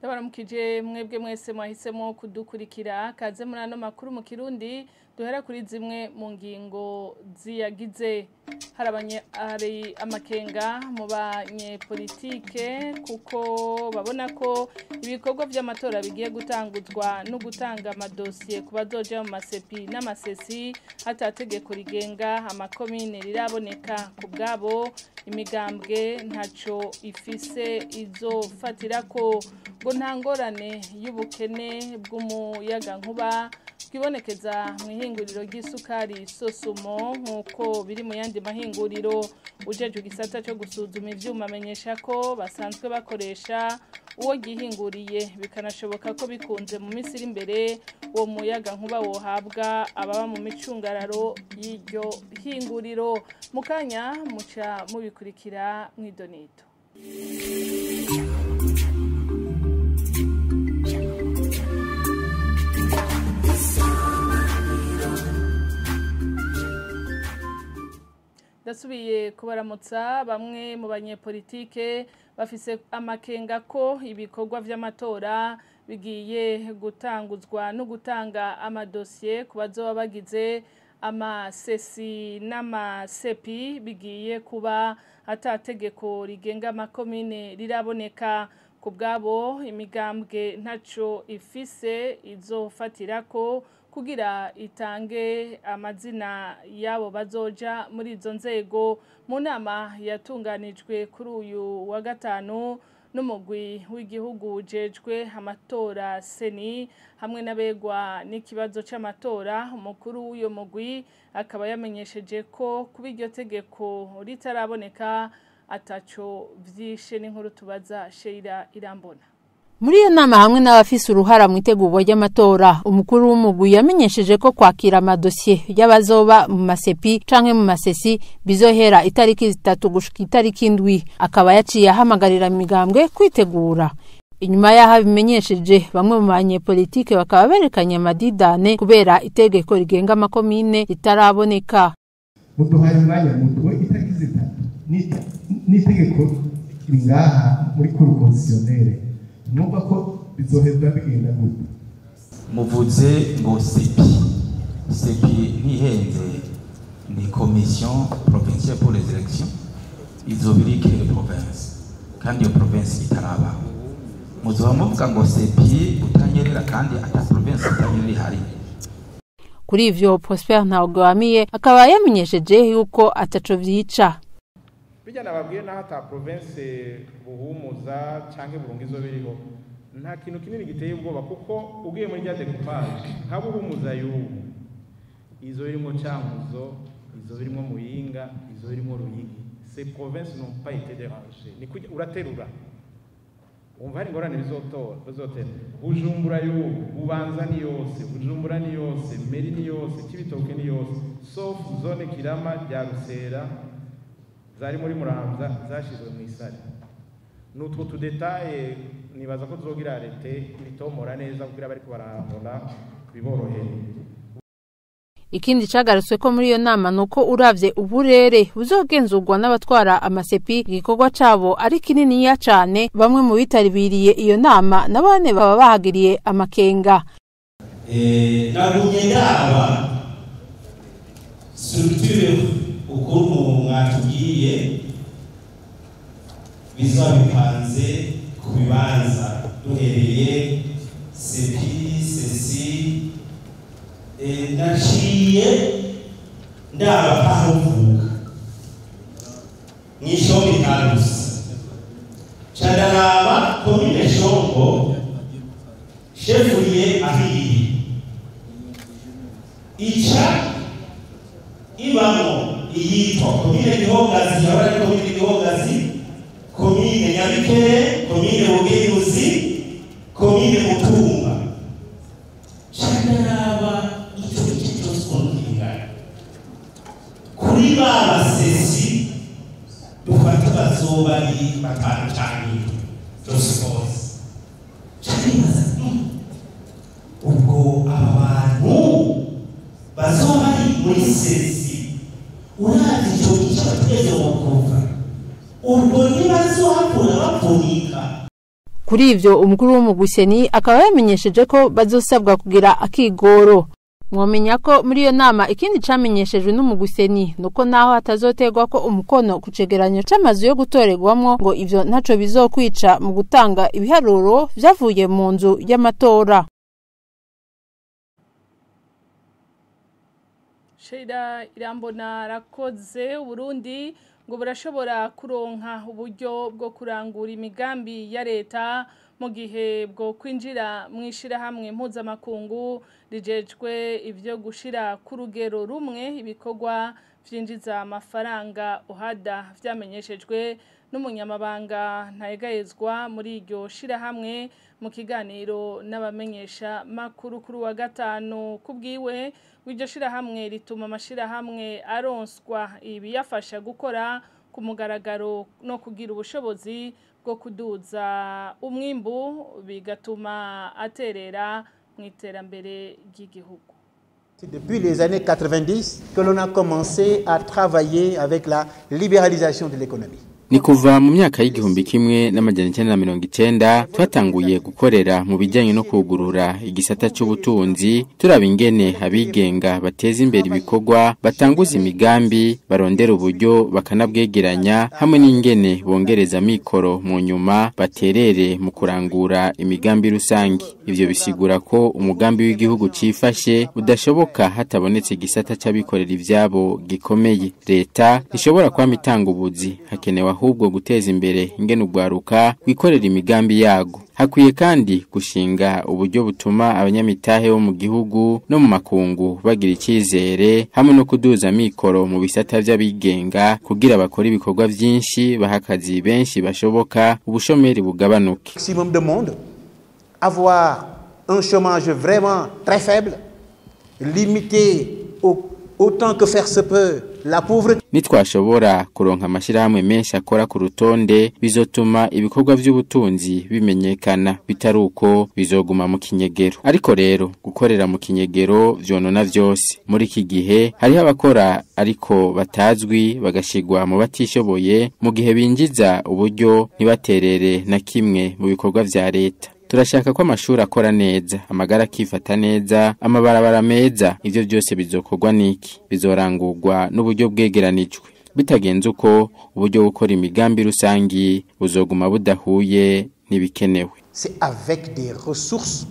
Ndabaramukije mwebwe mwese mwahisemo kudukurikira kaze muri ano makuru mu Kirundi duhera kuri zimwe mu ngingo ziyagize. Hari amakenga mu banyepolitike kuko babona ko ibikorwa by'amatora bigiye gutanguzwa no gutanga amadosiye ku bazoja mu masepi n'amasesi hatategeko rigenga amakomine riraboneka. Ku bwabo imigambwe ntaco ifise izofatirako ngo nta ngorane y'ubukene bw'umuyaga nkuba bwibonekeza mu ihinguriro ry'isukari Sosumo nk'uko biri mu yandi mahinguriro. Ujejwe igisata cyo gusuzuma ivyuma amenyesha ko basanzwe bakoresha uwo gihinguriye, bikanashoboka ko bikunze mu minsi iri imbere uwo muyaga nkuba wohabwa ababa mu micungararo y'iryo hinguriro. Mukanya muca mubikurikira mw'idonito. Dasubiye kubaramutsa. Bamwe mu banyepolitike bafise amakenga ko ibikorwa vy'amatora bigiye gutanguzwa no gutanga amadosiye ku bazoba bagize amasesi n'amasepi bigiye kuba atategeko rigenga amakomine riraboneka. Ku bwabo imigambwe ntaco ifise izofatirako kugira itange amazina yabo bazoja muri izo nzego. Mu nama yatunganijwe kuri uyu wa gatanu n'umugwi w'igihugu ujejwe amatora Seni hamwe n'abegwa n'ikibazo c'amatora, umukuru w'uyo mugwi akaba yamenyesheje ko kuba iryo tegeko ritaraboneka ataco vyishe. N'inkuru tubaza Sheila Irambona. Muri iyo nama hamwe n'abafise uruhara mu itegurwa ry'amatora, umukuru w'umugwi yamenyesheje ko kwakira amadosiye y'abazoba mu masepi canke mu masesi bizohera itariki 3 gushika itariki 7. Akaba yaciye ahamagarira imigambwe kwitegura. Inyuma yaho bimenyesheje, bamwe mu banyepolitike bakaba berekanye amadidane kubera itegeko rigenga amakomine ritaraboneka. Muduhaye umwanya muto itariki 3 n'itegeko ringaha muri cour constitutionnelle. Numva ko bizoheza bigenda gute? Muvuze ngo sepi ntihenze ni commission provinciale pour les élections izobirike province kandi iyo province itaraba. Muzoba muvuga ngo sepi utanyerera kandi ata province itanyerera hari. Kuri ivyo Prosper Ntawugwamiye akaba yamenyesheje yuko ataco vyica. Bijyana babwiye naho ata province buhumuza canke burungizo biriho nta kintu kinini giteye ubwoba, kuko ugiye muri rya découpage nka buhumuza y'ubu izo birimo Cankuzo, izo birimo Muyinga, izo birimo Ruyigi, ces provinces n'ont pas été dérangées. Ni kujya uraterura umva hari ngorane bizotera. Bujumbura y'ubu, Bubanza ni yose, Bujumbura ni yose, Meri ni yose, Cibitoke ni yose, sauf zone Kirama rya Rusera zari muri Muramvya zashizwe mu isari. N'utwo tudetaye nibaza ko tuzogira arete bitomora neza kugira bariko barahora biboroheye. Ikindi cagarutswe ko muri iyo nama nuko uravye uburere buzogenzurwa n'abatwara amasepi igikorwa cabo ari kininiya cane. Bamwe mu bitaribiriye iyo nama nabone baba bahagiriye amakenga. Nabunye ndaba structure ukuntu mwatubwiye bizaba bipanze ku bibanza duhereye sepi sesi. Naciye ndaba aho mvuka mw'ishombe Karusi candaraba komine Shombo shefuriye ahiri ica ibamo iyitwa komine Gihogazi, yaba ari komine Gihogazi, komine Nyabikere, komine Bugenyuzi, komine Mutumba. Candaraba icyo cyose kingana kuri basesi dufata bazoba ari batanu cyane dosipose cyane. Ubwo abantu bazoba ari muri sesi urazi icyo cyateze wakuva ubwo nibazo hakura bavunika. kuri ivyo umukuru w'umuguseni akaba yamenyesheje ko bazosabwa kugira akigoro. Mwomenya ko muri iyo nama ikindi camenyeshejwe n'umuguseni nuko naho hatazoterwa ko umukono ku cegeranyo c'amazu yo gutorerwamwo ngo ivyo ntaco bizokwica mu gutanga ibiharuro vyavuye mu nzu y'amatora. Sheila Irambona rakoze Burundi ngo burashobora kuronka uburyo bwo kurangura imigambi ya leta mu gihe bwo kwinjira mwishira hamwe mpuzamakungu rijejwe ivyo gushira ku rugero rumwe ibikorwa vyinjiza amafaranga OHADA vyamenyeshejwe n'umunyamabanga ntayegayezwa muri iryo shira hamwe mu kiganiro n'abamenyesha makuru kuri wa gatanu kubwiwe w'iryo shira hamwe rituma amashira hamwe aronswa ibiyafasha gukora ku mugaragaro no kugira ubushobozi bwo kuduza umwimbu bigatuma aterera mu iterambere ry'igihugu. C'est depuis les années 90 que l'on a commencé à travailler avec la libéralisation de l'économie. Ni kuva mu myaka y'igihumbi kimwe n'amajana 1990 twatanguye gukorera mu bijyanye no kugurura igisata cy'ubutunzi turaba ingene abigenga bateza imbere ibikorwa batanguza imigambi barondera uburyo bakanabwegeranya hamwe n'ingene bongereza mikoro mu nyuma baterere mu kurangura imigambi rusangi. Ivyo bisigura ko umugambi w'igihugu cifashe udashoboka hatabonetse igisata c'abikorera ivyabo gikomeye. Leta ishobora kwama itanga ubuzi hakenewe ahubwo guteza imbere ingene ugwaruka wikorera imigambi yago. Hakwiye kandi gushinga uburyo butuma abanyamitahe bo mu gihugu no mu makungu bagira icyizere hamwe no kuduza mikoro mu bisata by'abigenga kugira bakora ibikorwa byinshi bahakazi benshi bashoboka ubushomeri bugabanuke. Maximum de monde, avoir un chômage vraiment très faible, limité autant que faire se peut la pauvreté. Nitwashobora kuronka amashirahamwe menshi akora ku rutonde bizotuma ibikorwa by'ubutunzi bimenyekana, bitaruko bizoguma mu kinyegero. Ariko rero gukorera mu kinyegero vyonona vyose. Muri iki gihe hari abakora ariko batazwi bagashigwa mu batishoboye mu gihe binjiza uburyo ntibaterere na kimwe mu bikorwa vya leta. Turashaka ko amashuri akora neza, amagara akifata neza, amabarabara meza. Ivyo byose bizokorwa niki? Bizorangurwa n'uburyo bwegeranijwe. Bitagenze uko uburyo gukora imigambi rusangi buzoguma budahuye n'ibikenewe. C'est avec des ressources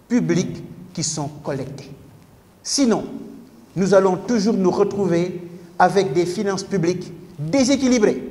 publiques qui sont collectées. Sinon, nous allons toujours nous retrouver avec des finances publiques déséquilibrées.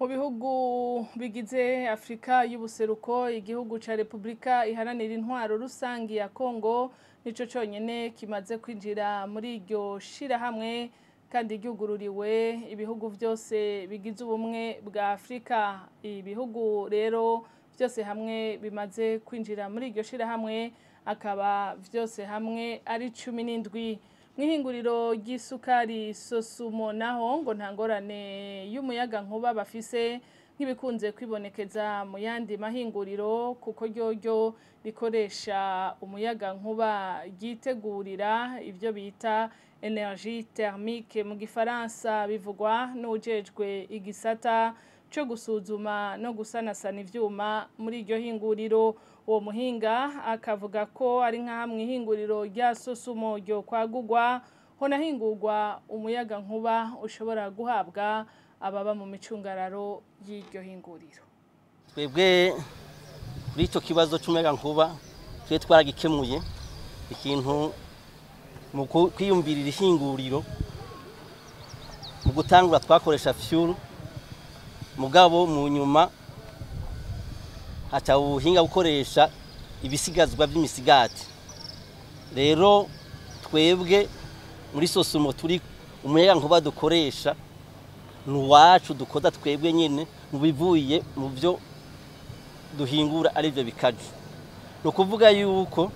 Mu bihugu bigize Afrika y'ubuseruko igihugu ca Republika iharanira intwaro rusangi ya Kongo nico conyene kimaze kwinjira muri iryo shira hamwe kandi ryugururiwe ibihugu byose bigize ubumwe bwa Afrika. Ibihugu rero byose hamwe bimaze kwinjira muri iryo shira hamwe akaba byose hamwe ari 17. Mwihinguriro ry'isukari Sosumo naho ngo ntangorane y'umuyaga nkuba bafise nk'ibikunze kwibonekeza mu yandi mahinguriro kuko ryo rikoresha umuyaga nkuba ryitegurira ivyo bita energie thermique mu gifaransa, bivugwa n'ujejwe igisata cyo gusuzuma no gusanasana ivyuma muri iryo hinguriro. Uwo muhinga akavuga ko ari nka hamwe ihinguriro rya Sosumo ryo kwagurwa honahingurwa umuyaga nkuba ushobora guhabwa ababa mu micungararo y'iryo hinguriro. Twebwe kuri ico kibazo cy'umuyaga nkuba twe twaragikemuye ikintu mu kwiyumvirira ihinguriro mu gutangura twakoresha fuel mugabo mu nyuma acha uhinga gukoresha ibisigazwa by'imisigati. Rero twebwe muri Sosumo turi umuyaga nkuba dukoresha nuwacu dukoza twebwe nyene mu bivuye mu byo duhingura ari byo bikaju. No kuvuga yuko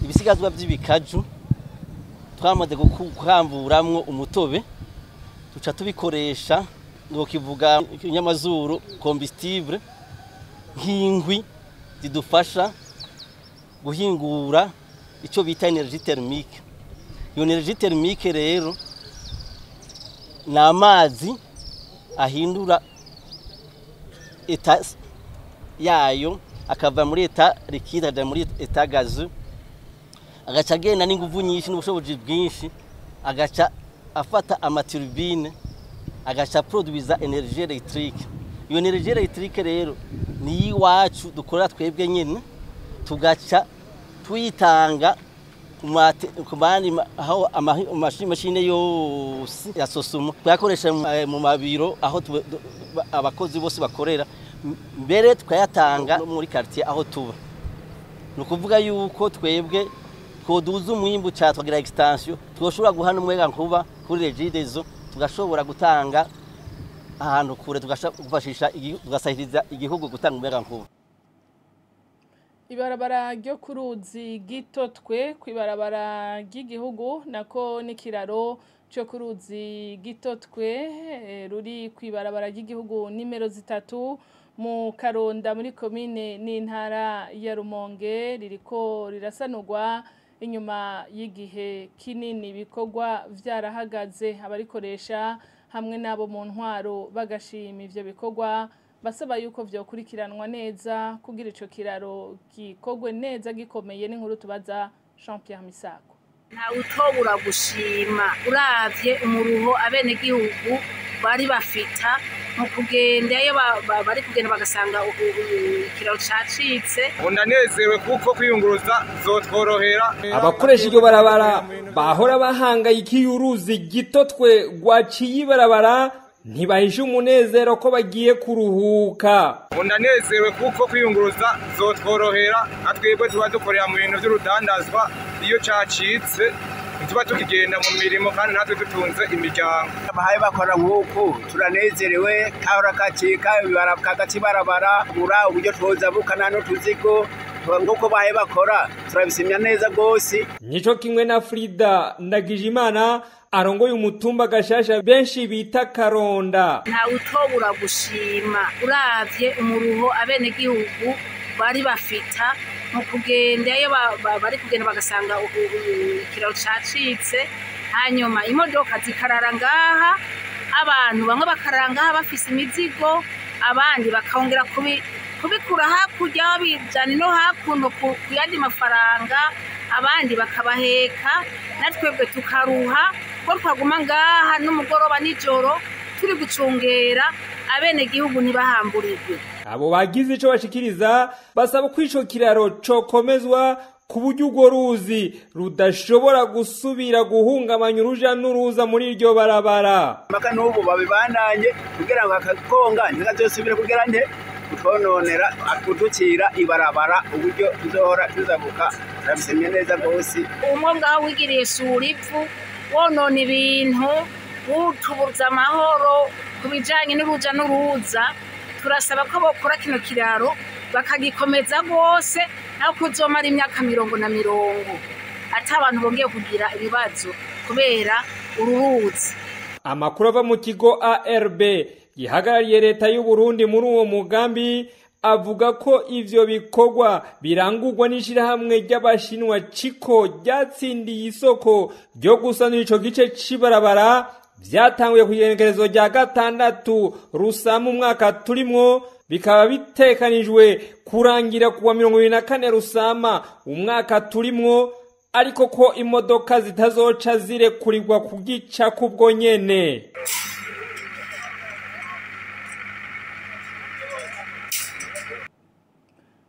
ibisigazwa by'ibikaju twamaze gukamburamwo umutobe tuca tubikoresha ngo kivuga inyamazuru combustible nk'ingwi zidufasha guhingura icyo bita energie thermique. Iyo energie thermique rero n'amazi ahindura eta yayo akava muri eta liquide aja muri eta gazu agaca agenda n'inguvu nyinshi n'ubushobozi bwinshi agaca afata amaturbine agaca produiza energie électrique. Iyo energie électrique rero ni iwacu dukora twebwe nyene tugaca tuyitanga kumani aho amashine yose ya Sosumo twakoresha mu mabiro aho abakozi bose bakorera mbere twayatanga muri quartier aho tuba. Nukuvuga yuko twebwe koduza umwimbu cha twagira extension twoshobora guhana umwega nkuba kuri Regideso tugashobora gutanga ahantu kure tugashafashisha tugasahiriza igihugu gutanga umwega nkuba. Ibarabara ryo kuruzi Gitotwe kwibarabara ry'igihugu nako n'ikiraro cyo kuruzi Gitotwe ruri kwibarabara ry'igihugu nimero 3 mu Karonda muri commune n'intara ya Rumonge ririko rirasanurwa inyuma y'igihe kinini bikorwa vyarahagaze abarikoresha hamwe nabo mu ntwaro bagashima ivyo bikorwa basaba yuko vyokurikiranwa neza kugira ico kiraro gikogwe neza gikomeye n'inkuru tubaza Jean Pierre Misago. Nta utobura gushima uravye umuruho abene gihugu bari bafita mu kugenda iyo bari kugenda bagasanga ikiraro cacitse. Ndanezerewe kuko kwiyunguruza zotworohera abakoresha iryo barabara bahora bahangayikiye uruzi Gitotwe rwaciye ibarabara ntibahisha umunezero ko bagiye kuruhuka. Ndanezerewe kuko kwiyunguruza zotworohera atwebwe tuba dukorera mu bintu by'urudandazwa iyo cacitse tuba tukigenda mu mirimo kandi natwe dutunze imiryango. Abahaye bakora nk'uko turanezerewe kahora kacika kagati barabara bura uburyo twoza bukana no tuzigo nk'uko bahaye bakora turabisimya neza gose. Nico kimwe na Frida Ndagijimana arongoye umutumba gashasha benshi bita Karonda. Nta utobura gushima uravye umuruho abene gihugu bari bafita mu kugenda iyo bari kugenda bagasanga ikiraro cacitse hanyuma imodoka zikarara ngaha abantu bamwe bakarara ngaha bafise imizigo abandi bakongera kubikura hakurya babijana no hakuno kuyandi mafaranga abandi bakabaheka natwebwe tukaruha ko twaguma ngaha n'umugoroba nijoro turi gucungera abene gihugu ntibahamburirwe. Abo bagize ico bashikiriza basaba ko ico kiraro cokomezwa ku buryo urwo ruzi rudashobora gusubira guhungamanya uruja n'uruza muri iryo barabara. Maka n'ubu babibandanye kugira ngo akakonga ntikazosubire kugera nte kutononera akudukira ibarabara uburyo tuzohora tuzabuka turabisemye neza gose. Umwe ngaho wigiriye surivu wonona ibintu utubuza amahoro kubijanye n'uruja n'uruza turasaba ko bokora kino kiraro bakagikomeza gose naho kuzomara imyaka 50 ati abantu bongeye kugira ibibazo kubera ururuzi. Amakuru ava mu kigo ARB gihagarariye leta y'u Burundi muri uwo mugambi avuga ko ivyo bikorwa birangurwa n'ishirahamwe ry'abashinwa Chiko ryatsindiye isoko ryo gusanura ico gice cibarabara vyatanguye ku igenekerezo rya 6 Rusama umwaka turimwo bikaba bitekanijwe kurangira kuwa 24 Rusama umwaka turimwo ariko ko imodoka zitazoca zirekurirwa kugica kubwo nyene.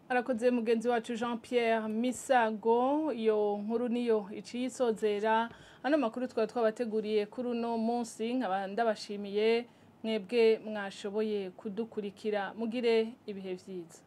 Arakoze mugenzi wacu Jean Pierre Misago iyo nkuru niyo iciyisozera ano makuru twabateguriye kuri uno munsi nkabanda bashimiye mwebwe mwashoboye kudukurikira mugire ibihe vyiza.